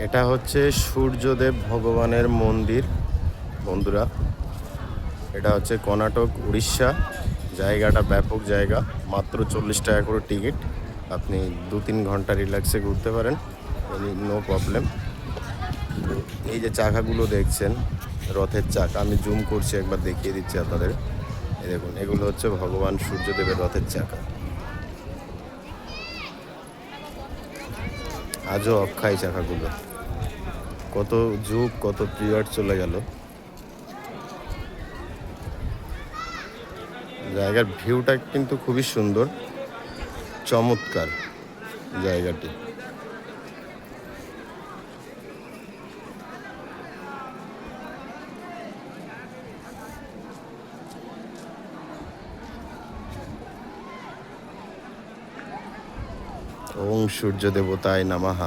এটা হচ্ছে সূর্যদেব ভগবানের মন্দির বন্ধুরা। এটা হচ্ছে কর্ণাটক, উড়িষ্যা। জায়গাটা ব্যাপক জায়গা, মাত্র 40 টাকা করে টিকিট। আপনি 2-3 ঘন্টা রিল্যাক্সে ঘুরতে পারেন, নো প্রবলেম। এই যে চাকাগুলো দেখছেন, রথের চাকা, আমি জুম করছি, একবার দেখিয়ে দিচ্ছি আপনাদের। এই দেখুন, এগুলো হচ্ছে ভগবান সূর্যদেবের রথের চাকা। আজও অক্ষয় চাকাগুলো, কত যুগ কত পিরিয়ড চলে গেল। জায়গার ভিউটা কিন্তু খুবই সুন্দর, চমৎকার জায়গাটি। ওং সূর্য দেবতায় নমঃ।